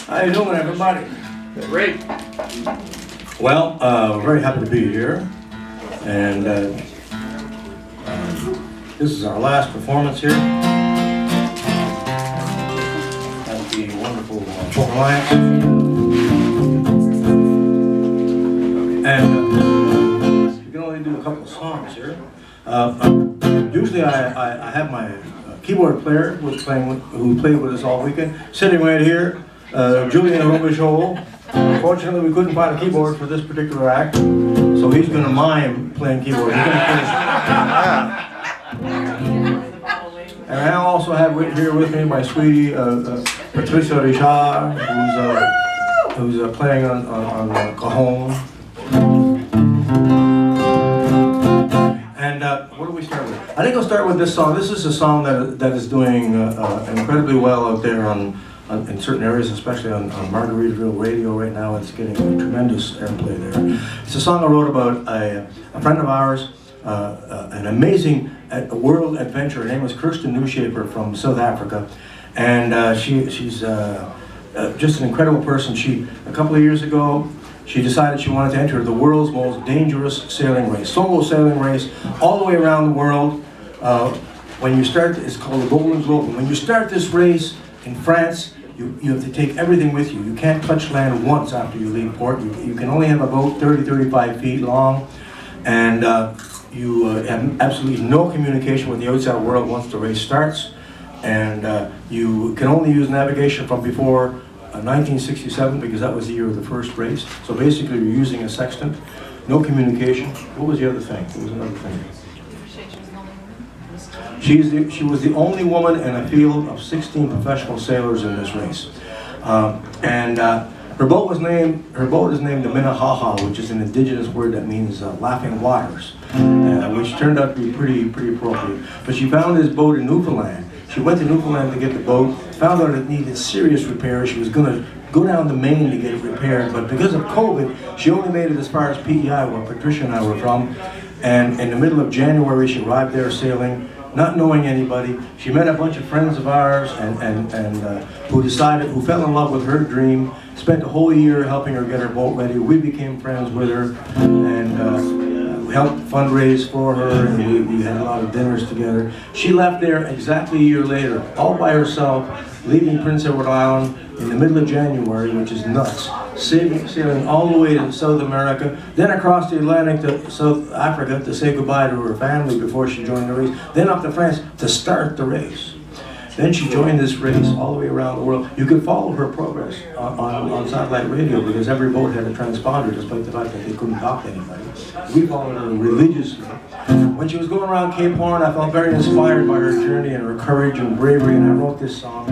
How you doing, everybody? Great. Well, we're very happy to be here, and this is our last performance here at the wonderful Gallant. And you can only do a couple of songs here. Usually I have my keyboard player who played with us all weekend, sitting right here, Julian Robichaud. Unfortunately, we couldn't find a keyboard for this particular act, so he's going to mime playing keyboard. He's gonna finish. And I also have here with me my sweetie Patricia Richard, who's playing on cajon. And what do we start with? I think I'll start with this song. This is a song that is doing incredibly well out there in certain areas, especially on Margaritaville radio right now. It's getting tremendous airplay there. It's a song I wrote about a friend of ours, an amazing world adventurer. Her name was Kirsten Newshaper from South Africa, and she's just an incredible person. A couple of years ago, she decided she wanted to enter the world's most dangerous sailing race, solo sailing race, all the way around the world. When you start, it's called the Golden Globe. When you start this race in France, you have to take everything with you. You can't touch land once after you leave port. You can only have a boat 30-35 feet long, and you have absolutely no communication with the outside world once the race starts. And you can only use navigation from before 1967, because that was the year of the first race. So basically you're using a sextant, no communication. What was the other thing? There was another thing. She was the only woman in a field of 16 professional sailors in this race. Her boat is named the Minnehaha, which is an indigenous word that means laughing waters, which turned out to be pretty appropriate. But she found this boat in Newfoundland. She went to Newfoundland to get the boat, found out it needed serious repairs. She was going to go down to Maine to get it repaired, but because of COVID, she only made it as far as PEI, where Patricia and I were from. And in the middle of January, she arrived there sailing, not knowing anybody. She met a bunch of friends of ours who fell in love with her dream, spent a whole year helping her get her boat ready. We became friends with her, and we helped fundraise for her, and we had a lot of dinners together. She left there exactly a year later, all by herself, leaving Prince Edward Island in the middle of January, which is nuts, sailing all the way to South America, then across the Atlantic to South Africa to say goodbye to her family before she joined the race, then up to France to start the race. Then she joined this race all the way around the world. You could follow her progress on satellite radio, because every boat had a transponder, despite the fact that they couldn't talk to anybody. We followed her religiously. When she was going around Cape Horn, I felt very inspired by her journey and her courage and bravery, and I wrote this song.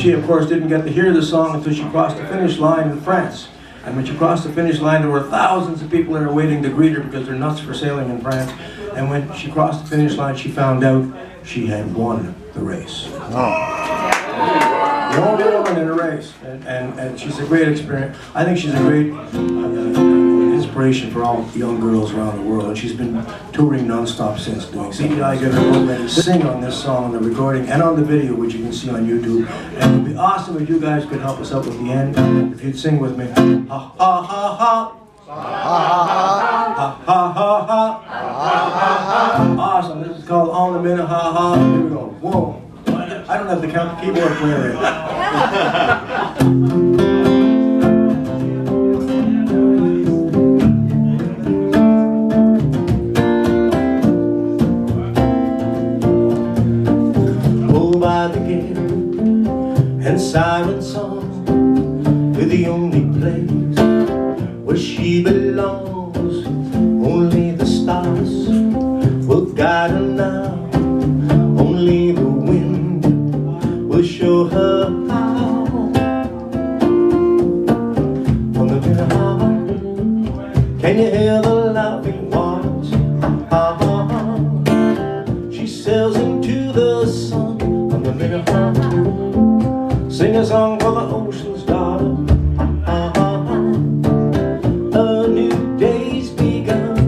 She, of course, didn't get to hear the song until she crossed the finish line in France. And when she crossed the finish line, there were thousands of people there waiting to greet her, because they're nuts for sailing in France. And when she crossed the finish line, she found out she had won the race. Oh. The only woman in the race, and she's a great experience. I think she's a great inspiration for all young girls around the world, and she's been touring non-stop since, doing CDI, get her boat ready, sing on this song, on the recording, and on the video, which you can see on YouTube. And it would be awesome if you guys could help us out with the end, if you'd sing with me. Ha ha ha ha. Ha ha ha ha. Awesome. This is called On the Minnehaha. Here we go. Whoa. I don't have to count the keyboard player in. Oh, by the gate and siren song, to the only place where she belongs. Only the stars will guide her now. Only the wind will show her how. On the Minnehaha, can you hear the laughing waters? She sails into the sun on the Minnehaha. Sing a song for the ocean's daughter. A new day's begun.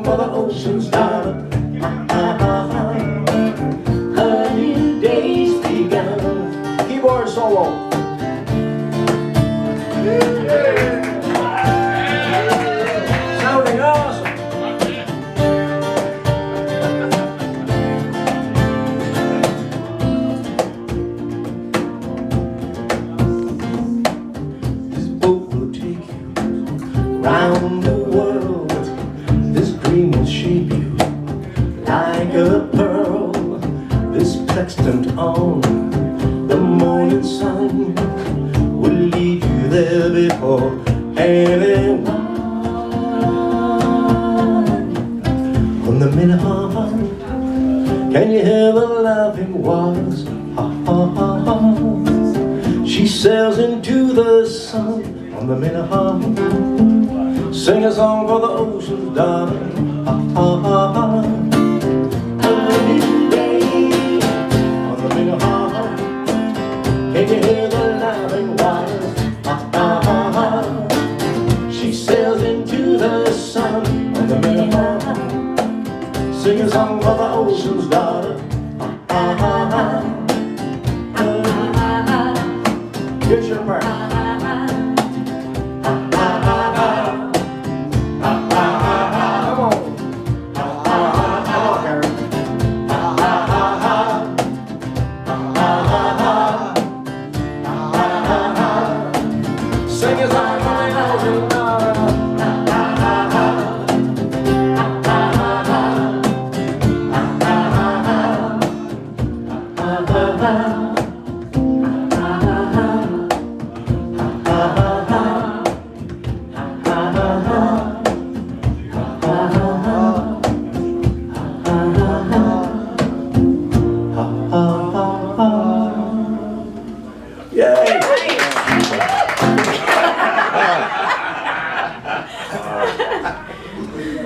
for the ocean's daughter. A new day's begun. Keyboard solo. Sounding awesome. This boat will take you round the world. This dream will shape you like a pearl. This plextant on the morning sun will lead you there before anyone. On the Minnehaha, can you hear the laughing waters? Ha ha ha ha. She sails into the sun on the Minnehaha. Sing a song for the ocean's daughter. Ha ha ha ha. A new day on the Minnehaha. Can you hear the laughing waters? Ha ha ha ha. She sails into the sun on the Minnehaha. Sing a song for the ocean's daughter. Ha ha ha ha. Here's your part.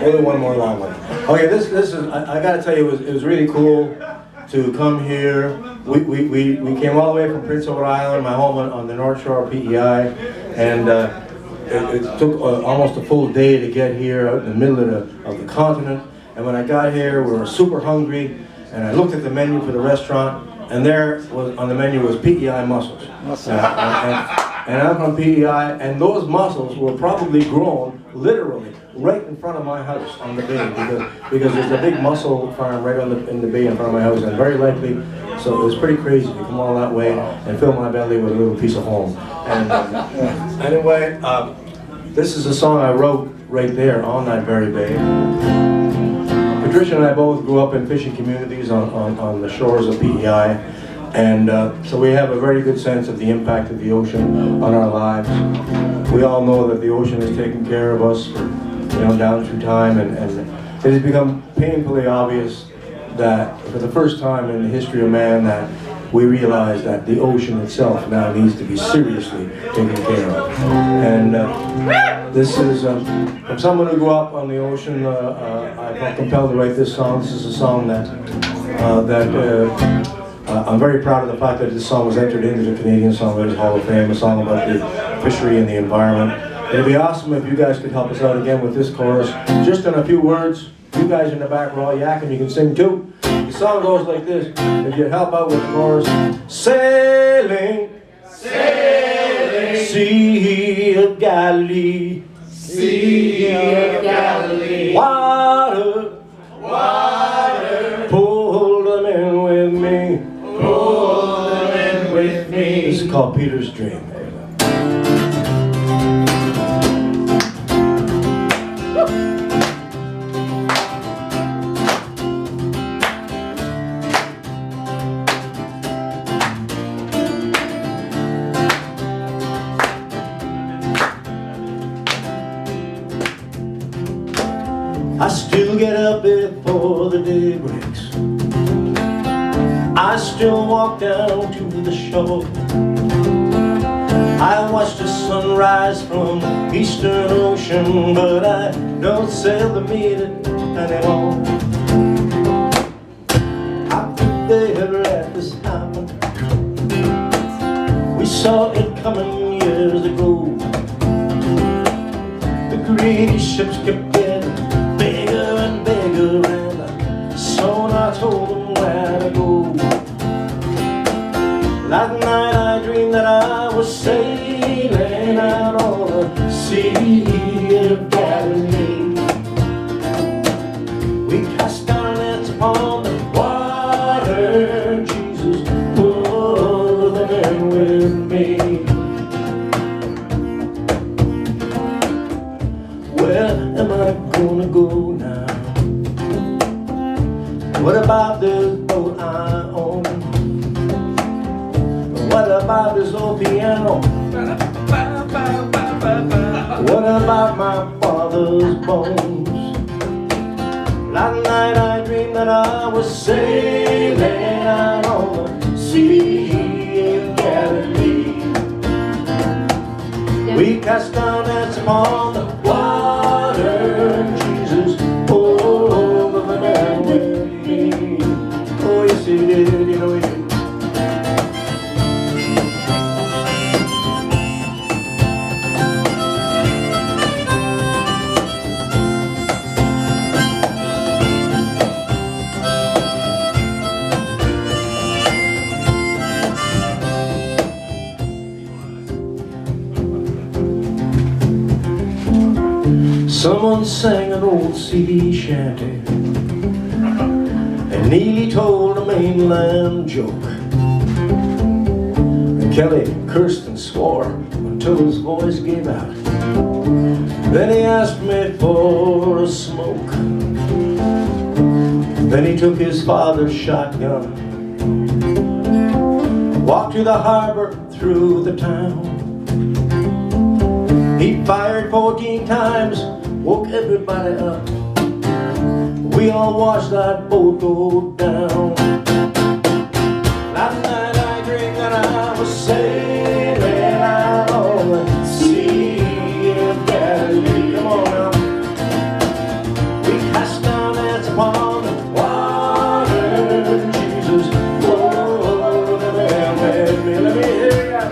Only one more long one. Okay, this is, I gotta tell you, it was really cool to come here. We came all the way from Prince Edward Island, my home on the North Shore of PEI, and it took almost a full day to get here out in the middle of the continent. And when I got here, we were super hungry, and I looked at the menu for the restaurant, and there was on the menu was PEI mussels. And I'm from PEI, and those mussels were probably grown literally right in front of my house on the bay, because there's a big mussel farm right in the bay in front of my house, and very likely, so it was pretty crazy to come all that way and fill my belly with a little piece of home. And anyway, this is a song I wrote right there on that very bay. Patricia and I both grew up in fishing communities on the shores of PEI. And so we have a very good sense of the impact of the ocean on our lives. We all know that the ocean has taken care of us, down through time, and it has become painfully obvious that for the first time in the history of man that we realize that the ocean itself now needs to be seriously taken care of. And this is from someone who grew up on the ocean. I felt compelled to write this song. This is a song that I'm very proud of the fact that this song was entered into the Canadian Songwriters Hall of Fame, a song about the fishery and the environment. It'd be awesome if you guys could help us out again with this chorus. Just in a few words, you guys in the back are all yakking, you can sing too. The song goes like this, if you help out with the chorus. Sailing, sailing, Sea of Galilee, Sea of Galilee, water, water, pull them in with me. Pull them in with me. This is called Peter's Dream. I still get up before the day breaks. I still walk down to the shore. I watch the sunrise from the eastern ocean, but I don't sail to meet it anymore. I think they ever let this happen. We saw it coming years ago. The greedy ships kept getting bigger and was sailing out on the sea of Galilee. We cast our nets upon the water, Jesus, pull them in with me. Where am I gonna go now? What about this boat I own? What about this old piano? What about my father's bones? Last night I dreamed that I was sailing out on the sea of Galilee. We cast our nets upon the water, Jesus, over there with me. Oh, yes he did, you know he did. Someone sang an old sea shanty and Neely told a mainland joke. And Kelly cursed and swore until his voice gave out. Then he asked me for a smoke. Then he took his father's shotgun, walked to the harbor through the town. He fired 14 times, woke everybody up. We all watched that boat go down. Last night I dreamed that I was sailing out on the sea of Galilee. Come on now. We cast our nets upon the water, Jesus, oh, let me hear ya.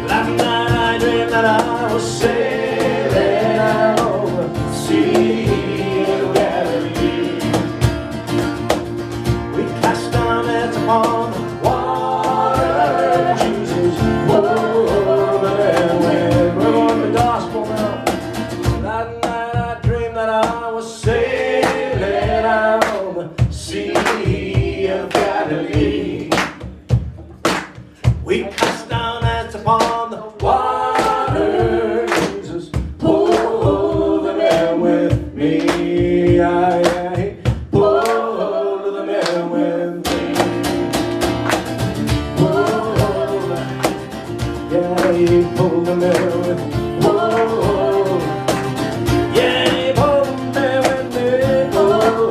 Last night I dreamed that I was sailing out on the sea of Galilee. We cast our nets upon the water, Jesus, oh, there we're on the gospel now. That night I dreamed that I was sailing out on the sea of Galilee. We cast our nets upon the water, Jesus, pull them in with me. Aye, pull them in with me. Pull, yeah, pull them in with me. Pull, yeah, pull them in with me. Pull,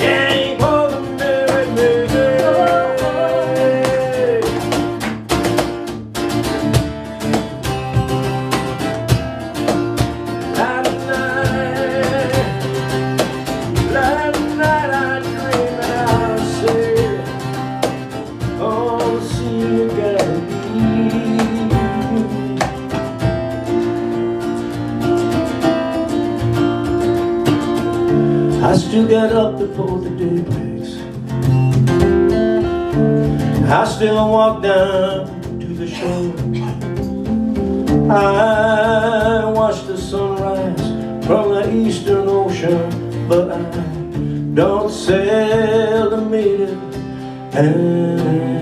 yeah, pull them in with me. Last night I dreamed that I was sailing on the sea of Galilee. I still get up before the day breaks. I still walk down to the shore. I watch the sunrise from the eastern ocean, but I don't sail to meet it.